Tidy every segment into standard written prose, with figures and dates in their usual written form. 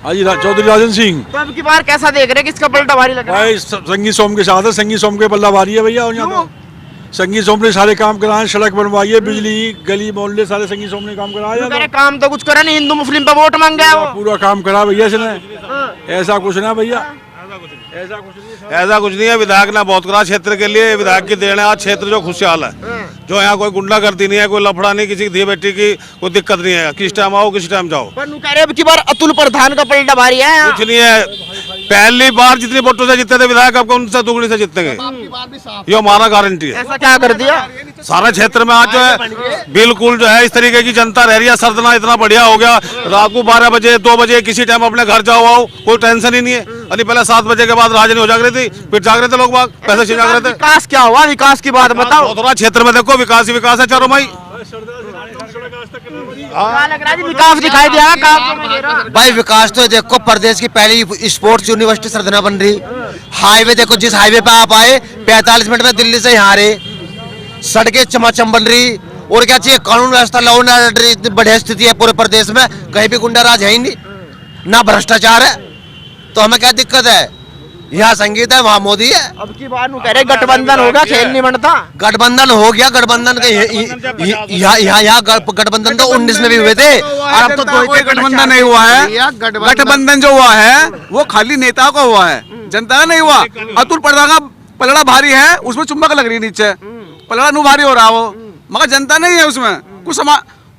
हाजी चौधरी राजन सिंह। तो अब की बार कैसा देख रहे हैं, किसका पलटा भारी लग रहा है? भाई संगी सोम के साथ है, संगी सोम के पल्ला भारी है भैया। और यहाँ तो संगी सोम ने सारे काम कराए, सड़क बनवाई है, बिजली, गली मोहल्ले सारे संगी सोम ने काम कराया। कह रहे काम तो कुछ करा नहीं, हिंदू मुस्लिम पे वोट मांग गया वो। पूरा काम करा भैया इसने, ऐसा कुछ ना भैया, ऐसा कुछ नहीं, ऐसा कुछ नहीं है। विधायक ने बहुत करा क्षेत्र के लिए, विधायक की देन है। आज क्षेत्र जो खुशहाल है, जो यहाँ कोई गुंडागर्दी नहीं है, कोई लफड़ा नहीं, किसी धी बेटी की कोई दिक्कत नहीं है। किस टाइम आओ किस टाइम जाओ। पर कह रहे अब की बार अतुल प्रधान का पलटा भारी है यहाँ। कुछ नहीं है, पहली बार जितनी वोटों से जीते थे विधायक, अब उनसे दुगनी से जीतेंगे, ये हमारा गारंटी है। ऐसा क्या कर दिया? सारे क्षेत्र में आज जो है बिल्कुल जो है इस तरीके की जनता रह रही है। सरदना इतना बढ़िया हो गया, रात को 12 बजे 2 बजे किसी टाइम अपने घर जाओ आओ, कोई टेंशन ही नहीं है। अरे पहले 7 बजे के बाद राजनी हो जाग रही थी, फिर जाग रहे थे लोग बाग, पैसे छिन जाग रहे थे। विकास क्या हुआ, विकास की बात बताओ। थोड़ा क्षेत्र में देखो विकास ही विकास है चारों भाई। क्या लग रहा है जी, विकास दिखाई दिया काम? भाई विकास तो देखो, प्रदेश की पहली स्पोर्ट्स यूनिवर्सिटी सरदना बन रही। हाईवे देखो, जिस हाईवे पे आप आए 45 मिनट में दिल्ली से यहाँ रहे। सड़कें चमाचम बन रही। और क्या चाहिए, कानून व्यवस्था, लॉ एंड ऑर्डर इतनी बढ़िया स्थिति है पूरे प्रदेश में, कहीं भी गुंडा राज है ही नहीं, ना भ्रष्टाचार है। तो हमें क्या दिक्कत है? यहाँ संगीत है, वहाँ मोदी है। अब की बार कह रहे गठबंधन होगा, खेल नहीं बनता। गठबंधन हो गया, गठबंधन के यहाँ गठबंधन तो 19 में भी हुए थे, और अब तो कोई गठबंधन नहीं हुआ है। गठबंधन जो हुआ है वो खाली नेताओं का हुआ है, जनता का नहीं हुआ। अतुल प्रधान का पलड़ा भारी है, उसमें चुंबक लग रही नीचे, पलड़ा नु भारी हो रहा वो, मगर जनता नहीं है उसमें कुछ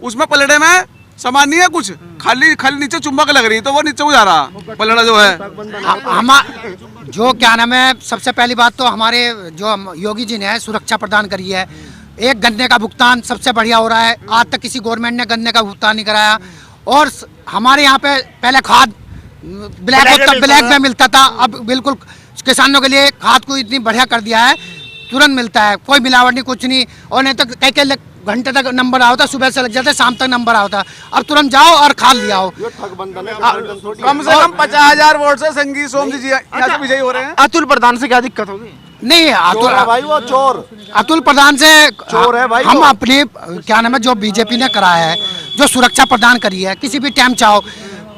उसमें पलड़े में सामान नहीं है कुछ, खाली नीचे चुंबक लग रही, तो वो नीचे जा रहा पलड़ा जो है। हम जो क्या नाम है, सबसे पहली बात तो हमारे जो योगी जी ने सुरक्षा प्रदान करी है। एक गन्ने का भुगतान सबसे बढ़िया हो रहा है, आज तक किसी गवर्नमेंट ने गन्ने का भुगतान नहीं कराया। और हमारे यहाँ पे पहले खाद ब्लैक में मिलता था, अब बिल्कुल किसानों के लिए खाद को इतनी बढ़िया कर दिया है, तुरंत मिलता है, कोई मिलावट नहीं, कुछ नहीं। और नहीं तो कई घंटे तक नंबर आता, सुबह से लग जाता है, शाम तक नंबर आता। अब तुरंत जाओ और खाद लिया आओ। कम से कम 50,000 वोट से संगी सोम जी यहाँ से विजयी हो रहे हैं। अतुल प्रधान से क्या दिक्कत होगी? नहीं, भाई वो चोर, अतुल प्रधान से चोर है भाई। हम अपने क्या नाम है, जो बीजेपी ने कराया है, जो सुरक्षा प्रदान करी है, किसी भी टाइम चाहो,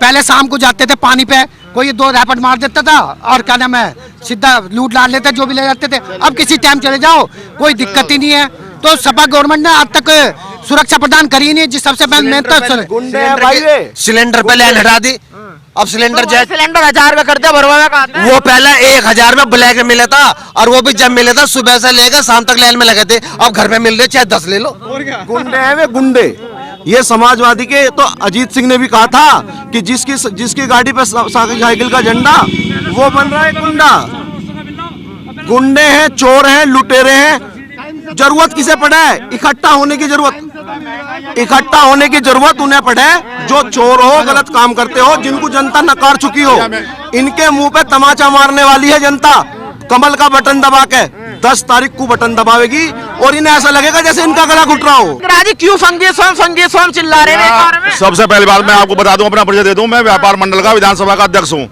पहले शाम को जाते थे पानी पे, कोई 2 रैपट मार देता था और क्या नाम है सीधा लूट लाट लेते, जो भी ले जाते थे। अब किसी टाइम चले जाओ, कोई दिक्कत ही नहीं है। तो सपा गवर्नमेंट ने आज तक सुरक्षा प्रदान करी नहीं, जिस सबसे पहले मेहनत सिलेंडर पे लाइन हटा दी। अब सिलेंडर सिलेंडर 1000 में करते भरवा में कहते हैं। वो पहले 1000 में ब्लैक में मिला था, और वो भी जब मिला था सुबह से लेकर शाम तक लाइन में लगे थे। अब घर में मिल रहे, चाहे 10 ले लो। गुंडे हैं वे गुंडे। ये समाजवादी के तो अजीत सिंह ने भी कहा था कि जिसकी गाड़ी पे साइकिल का झंडा वो बन रहा है गुंडा। गुंडे हैं, चोर हैं, लुटेरे हैं। जरूरत किसे पड़ा है? इकट्ठा होने की जरूरत उन्हें पड़े जो चोर हो, गलत काम करते हो, जिनको जनता नकार चुकी हो। इनके मुंह पे तमाचा मारने वाली है जनता, कमल का बटन दबा के। 10 तारीख को बटन दबावेगी और इन्हें ऐसा लगेगा जैसे इनका गला घुट रहा हो। राजी क्यों संगी सोम चिल्ला रहे हैं? सबसे पहली बात मैं आपको बता दूं, अपना परिचय दे दूं, मैं व्यापार मंडल का विधानसभा का अध्यक्ष हूं।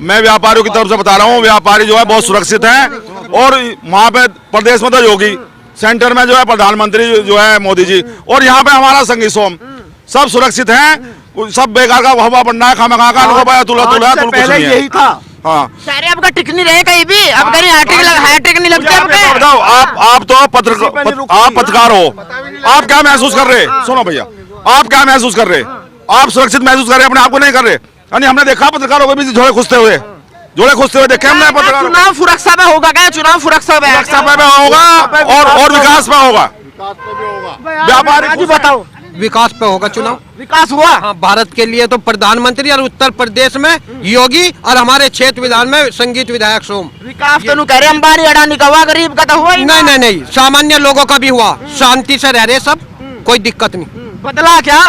मैं व्यापारियों की तरफ से बता रहा हूं, व्यापारी जो है बहुत सुरक्षित है। और वहाँ पे प्रदेश में तो योगी, सेंटर में जो है प्रधानमंत्री जो है मोदी जी, और यहाँ पे हमारा संगी सोम, सब सुरक्षित हैं। सब बेकार का हवा बनना है, खामा खा का यही था। हाँ, सारे आपका टिक नहीं रहे कहीं भी, अब कहीं हैट्रिक नहीं लगती। आप तो पत्रकार हो, आप क्या महसूस कर रहे? सुनो भैया, आप क्या महसूस कर रहे? आप सुरक्षित महसूस कर रहे, अपने आप को नहीं कर रहे? यानी हमने देखा पत्रकारों को भी जोड़े खुसते हुए देखे हमने पत्रकार। चुनाव सुरक्षा में होगा क्या? चुनाव सुरक्षा में होगा और विकास में होगा। व्यापारी बताओ, विकास पे होगा चुनाव। विकास हुआ हाँ, भारत के लिए तो प्रधानमंत्री, और उत्तर प्रदेश में योगी, और हमारे क्षेत्र विधान में संगीत विधायक सोम। विकास तो कह रहे अंबानी अडानी का हुआ, गरीब का तो हुआ ही नहीं, सामान्य लोगों का भी हुआ, शांति से रह रहे सब, कोई दिक्कत नहीं। बदला क्या?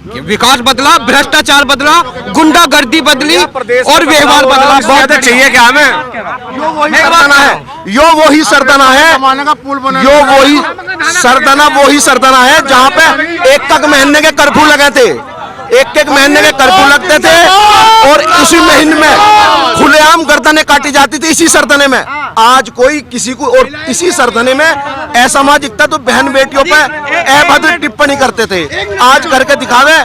विकास बदला, भ्रष्टाचार बदला, गुंडागर्दी बदली, और व्यवहार बदला। बहुत चाहिए क्या हमें? यो वही सरदना है, वही सरदना है जहाँ पे एक महीने के कर्फ्यू लगे थे, एक महीने के कर्फ्यू लगते थे, और इसी महीने में खुलेआम गर्दनें काटी जाती थी इसी सरदने में। आज कोई किसी को, और इसी सरदने में असामाजिकता तो बहन बेटियों पे अभद्र टिप्पणी करते थे। आज करके दिखावे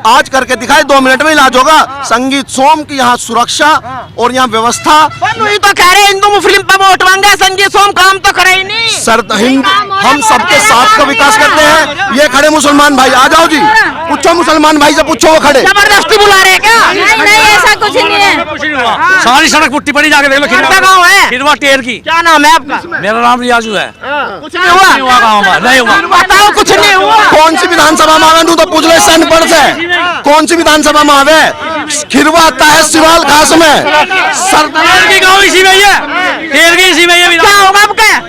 आज करके दिखाए, 2 मिनट में इलाज होगा। संगीत सोम की यहाँ सुरक्षा और यहाँ व्यवस्था। वही तो कह रहे हिंदू मुस्लिम पर वोट मांगे, संगीत सोम काम तो करे ही नहीं। हम सबके साथ का विकास करते हैं। ये खड़े मुसलमान भाई, आ जाओ जी, पूछो मुसलमान भाई से, पूछो वो खड़े। जबरदस्ती बुला रहे क्या? नहीं ऐसा कुछ नहीं है। सारी सड़क पुट्टी पड़ी, जाके देख लो। गाँव है खिरवा टेर की। क्या नाम है आपका? मेरा नाम रियाजू है। कुछ नहीं हुआ नहीं हुआ। बताओ, कुछ नहीं हुआ। कौन सी विधानसभा में आवे, तो पूछ लो इससे अनपढ़ से, कौन सी विधानसभा में आवे? खिरवा आता है सिवाल खास में, सरदार की गाँव इसी में ही है, टेर की इसी में ही है। क्या होगा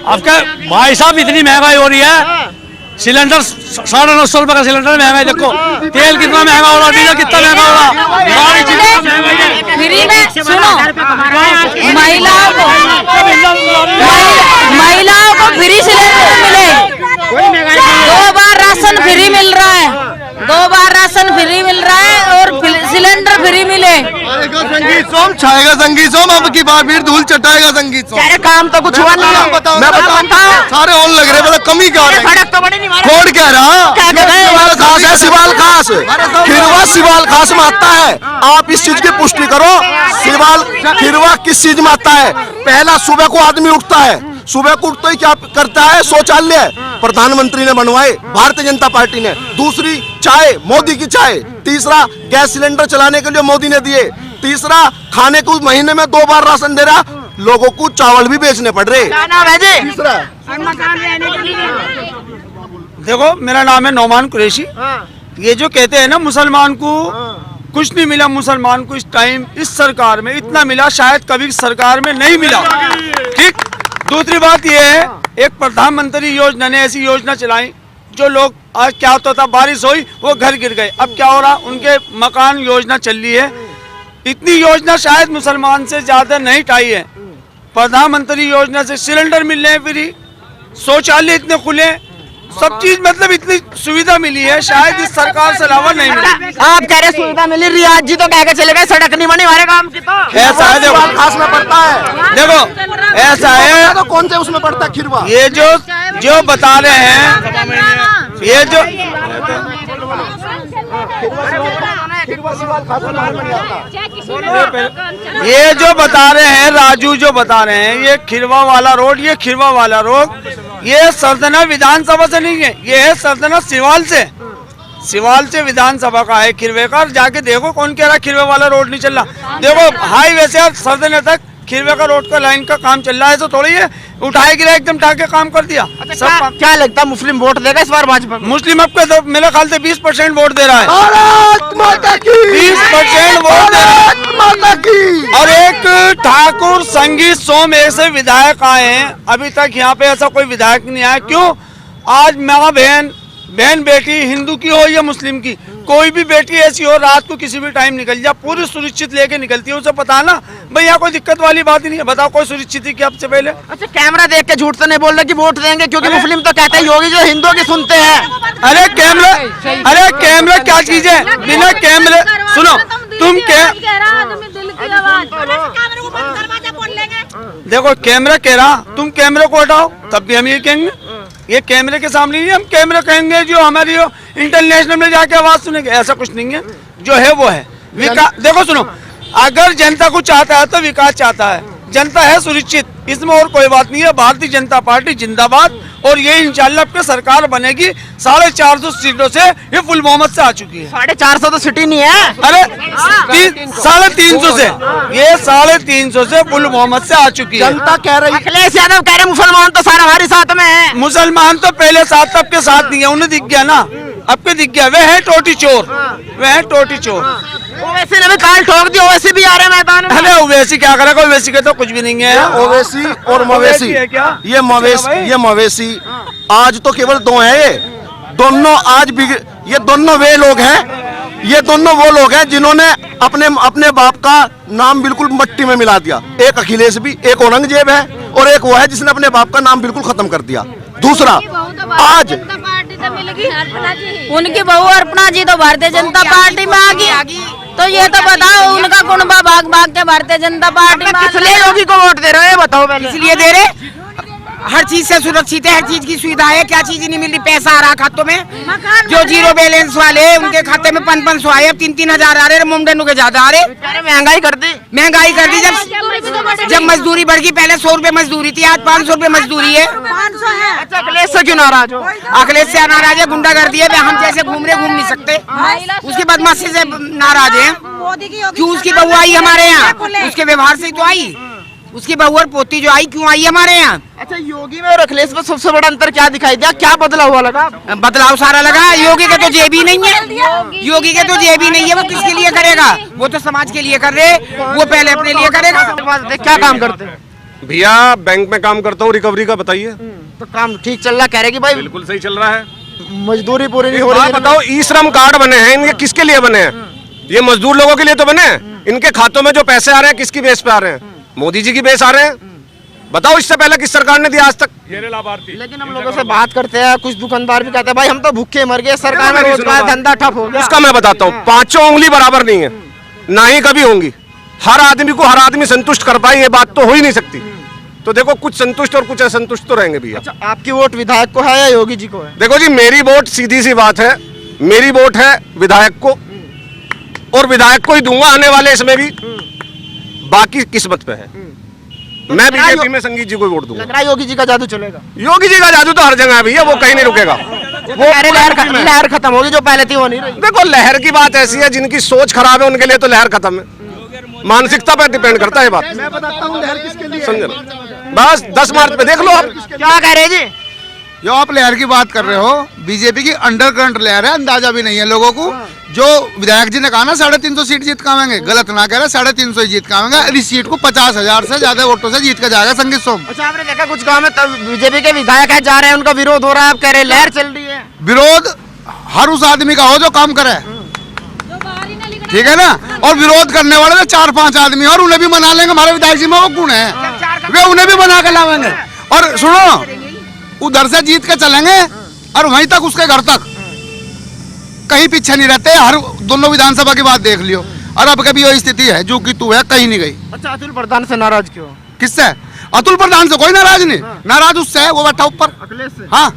आपका भाई साहब, इतनी महंगाई हो रही है, सिलेंडर 950 रुपए का सिलेंडर महंगा है। देखो तेल कितना महंगा हो रहा, डीजल कितना महंगा हो रहा, फ्री में। सुनो, महिलाओं को फ्री सिलेंडर मिले, 2 बार राशन फ्री मिल रहा है, 2 बार राशन फ्री मिल रहा है और सिलेंडर फ्री मिले। संगीत सोम छाएगा, संगीत सोम अब की बार फिर धूल चटाएगा संगीत सोम। अरे काम तो कुछ हुआ नहीं। बताओ, मैं बताऊं, सारे ऑन लग रहे, मतलब कमी क्या रही? सड़क तो बड़ी नहीं मारी। खोड़ क्या रहा? सिवाल खास है, सिवाल खास खिरवा सिवाल खास में आता है। आप इस चीज की पुष्टि करो, खिरवा किस चीज में आता है? पहला, सुबह को आदमी उठता है, सुबह को उठते ही क्या करता है? शौचालय प्रधानमंत्री ने बनवाए, भारतीय जनता पार्टी ने। दूसरी, चाय, मोदी की चाय। तीसरा, गैस सिलेंडर चलाने के लिए मोदी ने दिए। तीसरा, खाने को महीने में 2 बार राशन दे रहा, लोगों को चावल भी बेचने पड़ रहे। क्या नाम है जी? तीसरा, देखो मेरा नाम है नौमान कुरैशी। ये जो कहते हैं ना मुसलमान को कुछ नहीं मिला, मुसलमान को इस टाइम इस सरकार में इतना मिला, शायद कभी सरकार में नहीं मिला। ठीक। दूसरी बात ये है, एक प्रधानमंत्री योजना ने ऐसी योजना चलाई जो लोग, आज क्या होता था, बारिश हुई वो घर गिर गए, अब क्या हो रहा, उनके मकान योजना चल रही है। इतनी योजना शायद मुसलमान से ज्यादा नहीं टाई है। प्रधानमंत्री योजना से सिलेंडर मिल रहे हैं फ्री, शौचालय इतने खुले, सब चीज मतलब इतनी सुविधा मिली है, शायद इस सरकार से अलावा नहीं मिली। आप कह रहे सुविधा मिली, रियाज जी तो कह के चले गए सड़क नहीं बनी हमारे काम की। तो ऐसा है, देखो खास में पड़ता है, देखो ऐसा है, तो कौन से उसमें पड़ता है खिरवा? ये जो बता रहे हैं, ये जो बता रहे हैं, राजू जो बता रहे हैं, ये खिरवा वाला रोड, ये खिरवा वाला रोड, ये सरदना विधानसभा से नहीं है, ये है सरदना सिवाल से विधानसभा का है खिरवे का। जाके देखो कौन कह रहा खिरवे वाला रोड नहीं चल रहा। देखो हाईवे से सरदने तक खिरवे का रोड का लाइन का काम चल रहा है, तो थोड़ी है उठाए गिरा एकदम टाके काम कर दिया। अच्छा, क्या लगता है मुस्लिम वोट देगा इस बार भाजपा? मुस्लिम आपको तो मेरे ख्याल से 20% वोट दे रहा है, भारत माता की 20% वोट दे रहा है। भारत माता की। और एक ठाकुर संगीत सोम ऐसे विधायक आए हैं, अभी तक यहाँ पे ऐसा कोई विधायक नहीं आया। क्यों? आज माँ बहन बेटी हिंदू की हो या मुस्लिम की, कोई भी बेटी ऐसी हो, रात को किसी भी टाइम निकल जाए, पूरी सुरक्षित लेके निकलती है। उसे पता ना भाई यहाँ कोई दिक्कत वाली बात ही नहीं है। बताओ कोई सुरक्षित थी क्या आपसे पहले? अच्छा, कैमरा देख के झूठ तो नहीं बोल रहे कि वोट देंगे, क्योंकि मुस्लिम तो कहते हैं योगी जो हिंदुओं की सुनते हैं। अरे कैमरा क्या चीज है? बिना कैमरे, सुनो तुम देखो कैमरा कह रहा, तुम कैमरे को हटाओ तब भी हम ये कहेंगे, ये कैमरे के सामने नहीं, हम कैमरा कहेंगे जो हमारी इंटरनेशनल में जाके आवाज सुनेंगे। ऐसा कुछ नहीं है, जो है वो है। विकास देखो सुनो, अगर जनता को चाहता है तो विकास चाहता है, जनता है सुरक्षित, इसमें और कोई बात नहीं है। भारतीय जनता पार्टी जिंदाबाद, और ये इंशाल्लाह आपकी सरकार बनेगी। 450 सीटों से ये फुल मोहम्मद से आ चुकी है। 450 तो सिटी नहीं है। अरे 350 से, ये 350 से फुल मोहम्मद से आ चुकी है। जनता कह रही, अखिलेश यादव कह रहे मुसलमान तो सारा हमारे साथ में है। मुसलमान तो पहले साथ, आपके साथ नहीं है, उन्हें दिख गया ना, आपके दिख गया। वे है टोटी चोर, वे है टोटी चोर। ओवैसी ने भी काल ठोक दी, ओवैसी भी आ रहे हैं मैदान में। अरे ओवैसी क्या करेगा? ओवैसी के तो कुछ भी नहीं है। ओवैसी और मवेशी, है क्या? ये मवेशी आज तो केवल 2 हैं। ये दोनों आज ये दोनों वे लोग हैं, ये दोनों वो लोग हैं जिन्होंने अपने बाप का नाम बिल्कुल मिट्टी में मिला दिया। एक अखिलेश भी, एक औरंगजेब है, और एक वो है जिसने अपने बाप का नाम बिल्कुल खत्म कर दिया। दूसरा, आज उनकी बहू अर्पणा जी तो भारतीय जनता पार्टी में आ गई, तो ये तो बताओ उनका कुनबा भाग भाग के भारतीय जनता पार्टी में। इसलिए योगी को वोट दे रहे हो, बताओ पहले। इसलिए दे रहे हर चीज से सुरक्षित है, हर चीज की सुविधा है, क्या चीज नहीं मिल रही, पैसा आ रहा खातों में, जो जीरो बैलेंस वाले उनके खाते में 500 आए, अब 3-3 हजार आ रहे, मुंडन के ज्यादा आ रहे, महंगाई कर दी जब मजदूरी बढ़ गई, पहले 100 रुपए मजदूरी थी, आज 500 रुपए मजदूरी है। अच्छा, अखिलेश से क्यों नाराज हो? अखिलेश से नाराज है, गुंडागर्दी है, हम जैसे घूम नहीं सकते, उसकी बदमाशी से नाराज है। क्यों? उसकी बहू आई हमारे यहाँ, उसके व्यवहार से तो आई, उसकी बहू और पोती जो आई क्यों आई हमारे यहाँ। अच्छा, योगी में और अखिलेश में सबसे बड़ा अंतर क्या दिखाई दिया, क्या बदलाव हुआ लगा? बदलाव सारा लगा, योगी के तो जेब ही नहीं है, योगी के तो जेब ही नहीं है, वो किसके लिए करेगा? वो तो समाज के लिए कर रहे, वो पहले अपने लिए करेगा। क्या काम करते हैं भैया? बैंक में काम करता हूँ, रिकवरी का बताइए। तो काम ठीक चल रहा, कह रहे कि भाई बिल्कुल सही चल रहा है, मजदूरी पूरी नहीं हो रही। बताओ, ई श्रम कार्ड बने हैं, इनके किसके लिए बने हैं? ये मजदूर लोगों के लिए तो बने हैं। इनके खातों में जो पैसे आ रहे हैं किसकी बेस पे आ रहे हैं? मोदी जी की बेस आ रहे हैं। बताओ, इससे पहले किस सरकार ने दिया आज तक? ये लाभार्थी। लेकिन हम लोगों से बात करते हैं, कुछ दुकानदार भी कहते हैं भाई हम तो भूखे मर गए, सरकार में रोजगार धंधा ठप हो गया। उसका मैं बताता हूँ, 5 उंगली बराबर नहीं है, ना ही कभी होंगी। हर आदमी को हर आदमी संतुष्ट कर पाए, ये बात तो हो ही नहीं सकती। तो देखो, कुछ संतुष्ट और कुछ असंतुष्ट तो रहेंगे भैया। अच्छा, आपकी वोट विधायक को है या योगी जी को है? देखो जी, मेरी वोट सीधी सी बात है, मेरी वोट है विधायक को, और विधायक को ही दूंगा आने वाले इसमें भी, बाकी किस्मत पे है। मैं बीजेपी में संगीत जी को वोट दूंगा। लग रहा है योगी जी का जादू चलेगा। योगी जी का जादू तो हर जगह है भैया, वो कहीं नहीं रुकेगा। वो लहर खत्म होगी, जो पहले थी वो नहीं रही। देखो, लहर की बात ऐसी है, जिनकी सोच खराब है उनके लिए तो लहर खत्म है, मानसिकता पर डिपेंड करता है बात। मैं बताता हूँ लहर किसके लिए, समझे? बस 10 मार्च पे देख लो आप क्या कह रहे जी। जो आप लहर की बात कर रहे हो, बीजेपी की अंडरकरंट लहर है, अंदाजा भी नहीं है लोगों को। जो विधायक जी ने कहा ना 350 सीट जीत कामेंगे, गलत ना कह रहे, 350 ही जीत कामेंगे। इस सीट को 50,000 से ज्यादा वोटों से जीत कर जाएगा संगीत सोम। अच्छा, आपने देखा कुछ गाँव में बीजेपी के विधायक है जा रहे हैं, उनका विरोध हो रहा है, आप कह रहे लहर चल रही है। विरोध हर उस आदमी का हो जो काम करे, ठीक है ना। और विरोध करने वाले तो 4-5 आदमी और उन्हें भी मना लेंगे। हमारे विधायक जी में वो गुण है, वे उन्हें भी बना कर लावेंगे। और सुनो, उधर से जीत के चलेंगे और वहीं तक उसके घर तक, कहीं पीछे नहीं रहते। हर दोनों विधानसभा की बात देख लियो, और अब कभी वही स्थिति है जो कि तू है, कहीं नहीं गई। अच्छा, अतुल प्रधान से नाराज क्यों? किससे? अतुल प्रधान से कोई नाराज नहीं, नाराज उससे है, वो बैठा ऊपर। अखिलेश से? हाँ,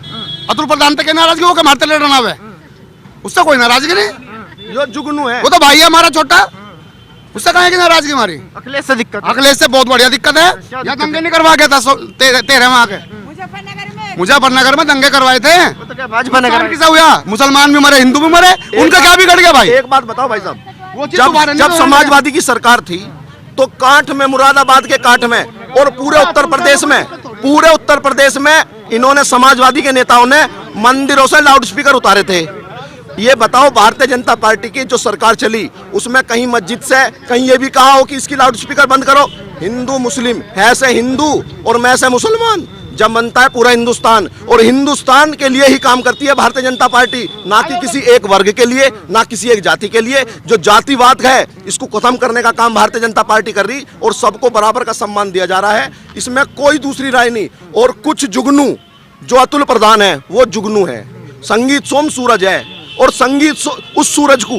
अतुल प्रधान पे क्या नाराजगी? वो मारते लड़ना है, उससे कोई नाराजगी नहीं। जो जुगनू है, वो तो भाई है हमारा छोटा, उससे कहे की नाराजगी हमारी। अखिलेश से दिक्कत? अखिलेश से बहुत बढ़िया दिक्कत है। या दंगे नहीं करवा गया था तेरे वहाँ के मुजफ्फरनगर में दंगे करवाए थे। तो क्या भाजपा ने किसा हुआ? मुसलमान भी मरे, हिंदू भी मरे, उनका क्या बिगड़ गया भाई? एक बात बताओ भाई साहब, वो चीज़ दोबारा नहीं जब दोहराएंगे। समाजवादी की सरकार थी तो कांठ में, मुरादाबाद के कांठ में और पूरे उत्तर प्रदेश में इन्होंने, समाजवादी के नेताओं ने मंदिरों से लाउडस्पीकर उतारे थे। ये बताओ, भारतीय जनता पार्टी की जो सरकार चली उसमें कहीं मस्जिद से कहीं ये भी कहा हो कि इसकी लाउडस्पीकर बंद करो? हिंदू मुस्लिम है से हिंदू और मैं से मुसलमान, जब बनता है पूरा हिंदुस्तान, और हिंदुस्तान के लिए ही काम करती है भारतीय जनता पार्टी, ना कि किसी एक वर्ग के लिए, ना किसी एक जाति के लिए। जो जातिवाद है इसको खत्म करने का काम भारतीय जनता पार्टी कर रही, और सबको बराबर का सम्मान दिया जा रहा है, इसमें कोई दूसरी राय नहीं। और कुछ जुगनू, जो अतुल प्रधान है वो जुगनू है, संगीत सोम सूरज है, और उस सूरज को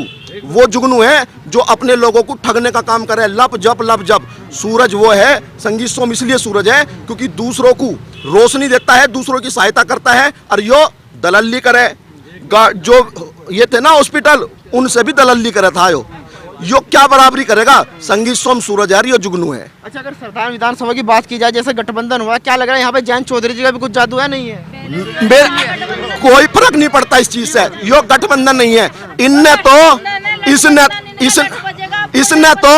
वो जुगनू है जो अपने लोगों को ठगने का काम करे, लप जप। सूरज वो है, संगीत सोम इसलिए सूरज है क्योंकि दूसरों को रोशनी देता है, दूसरों की सहायता करता है, और यो दलाली करे। जो ये थे ना हॉस्पिटल, उनसे भी दलाली करे था यो क्या बराबरी करेगा? संगीत सोम सूरज यार, यो जुगनू है। अच्छा, अगर सरदार विधानसभा की बात की जाए, जैसे गठबंधन हुआ, क्या लग रहा है यहाँ पे जयंत चौधरी जी का भी कुछ जादू है? नहीं है, कोई फर्क नहीं पड़ता इस चीज से, यो गठबंधन नहीं है। इनने तो इसने तो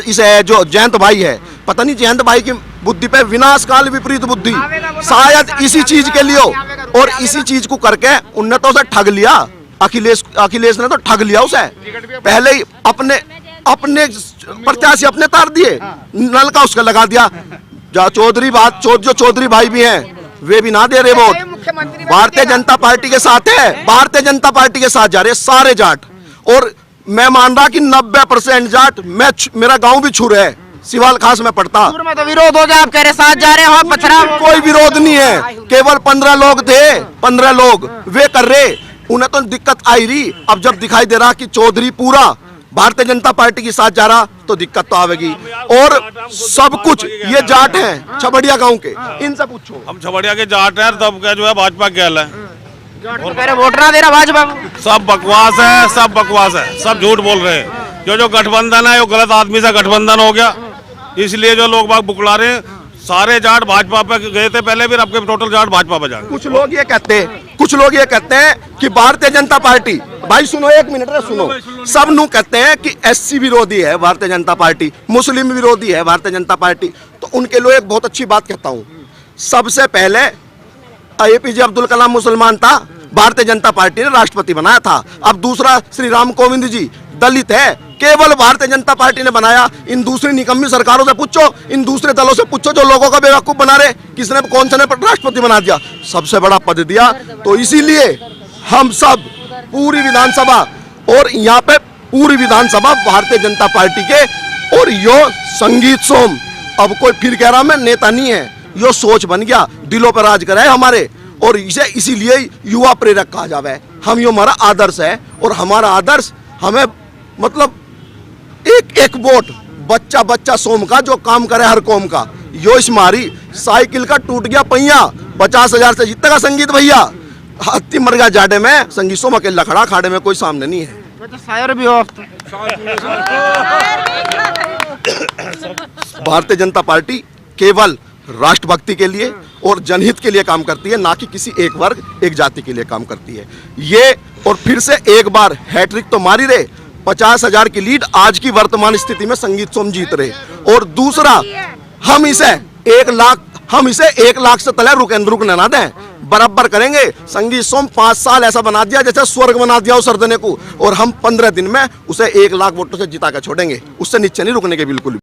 इसे जो जयंत भाई है, पता नहीं जयंत भाई की बुद्धि पे विनाश काल विपरीत बुद्धि, शायद इसी चीज के लिए हो, और इसी चीज को करके उनने तो उसे ठग लिया। अखिलेश ने तो ठग लिया उसे, पहले ही अपने प्रत्याशी अपने तार दिए, नल का उसका लगा दिया। जो चौधरी भाई भी हैं वे भी ना दे रहे वोट, भारतीय जनता पार्टी के साथ है, भारतीय जनता पार्टी के साथ जा रहे सारे जाट। और मैं मान रहा कि 90% जाट, मेरा गांव भी छुर है, सिवाल खास में पड़ता। में तो विरोध हो गया, आप कह रहे साथ जा रहे हो, पथरा। कोई विरोध नहीं है, केवल 15 लोग थे, 15 लोग वे कर रहे, उन्हें तो दिक्कत आई रही। अब जब दिखाई दे रहा कि चौधरी पूरा भारतीय जनता पार्टी के साथ जा रहा तो दिक्कत तो आवेगी। और सब कुछ ये जाट हैं छबड़िया गांव के, इनसे पूछो। हम छबड़िया के जाट हैं, तब क्या जो है भाजपा क्या है, वोट ना दे रहा भाजपा को। सब बकवास है, सब बकवास है, सब झूठ बोल रहे हैं। जो गठबंधन है वो गलत आदमी से गठबंधन हो गया, इसलिए जो लोग बाग बुकला रहे हैं। सारे जाट भाजपा पे गए थे पहले भी, अब के टोटल जाट भाजपा पे जाएंगे। कुछ लोग ये कहते हैं कि भारतीय जनता पार्टी, भाई सुनो एक मिनट रे सुनो, सब नु कहते हैं कि एससी विरोधी है भारतीय जनता पार्टी, मुस्लिम विरोधी है भारतीय जनता पार्टी। तो उनके लिए एक बहुत अच्छी बात कहता हूँ, सबसे पहले APJ अब्दुल कलाम मुसलमान था, भारतीय जनता पार्टी ने राष्ट्रपति बनाया था। अब दूसरा श्री राम कोविंद जी दलित है, केवल भारतीय जनता पार्टी ने बनाया। इन दूसरी निकम्मी सरकारों से पूछो, इन दूसरे दलों से पूछो जो लोगों का बेवकूफ बना रहे, किसने कौन सा ने राष्ट्रपति बना दिया, सबसे बड़ा पद दिया। तो इसीलिए हम सब पूरी विधानसभा, और यहाँ पे पूरी विधानसभा भारतीय जनता पार्टी के, और यो संगीत सोम अब कोई फिर कह रहा मैं नेता नहीं है, यो सोच बन गया, दिलों पर राज कराए हमारे, और इसे इसीलिए युवा प्रेरक कहा जावे। हम यो हमारा आदर्श है, और हमारा आदर्श हमें मतलब एक एक वोट बच्चा बच्चा सोम का जो काम करे हर कौम का। यो इस मारी साइकिल का टूट गया पहिया, 50,000 से जीतेगा संगीत भैया, हत्ती मर गया जाडे में, संगीत सोम अकेला खड़ा, खाड़े में कोई सामने नहीं है। तो शायर भी हो। भारतीय जनता पार्टी केवल राष्ट्रभक्ति के लिए और जनहित के लिए काम करती है, ना कि किसी एक वर्ग एक जाति के लिए काम करती है ये। और फिर से एक बार हैट्रिक तो मारी रहे, 50,000 की लीड आज की वर्तमान स्थिति में संगीत सोम जीत रहे। और दूसरा, हम इसे 1 लाख से तले रुकने ना दें, बराबर करेंगे। संगीत सोम 5 साल ऐसा बना दिया जैसे स्वर्ग बना दिया उस सरदने को, और हम 15 दिन में उसे 1 लाख वोटों से जिता कर छोड़ेंगे, उससे नीचे नहीं रुकने के बिल्कुल।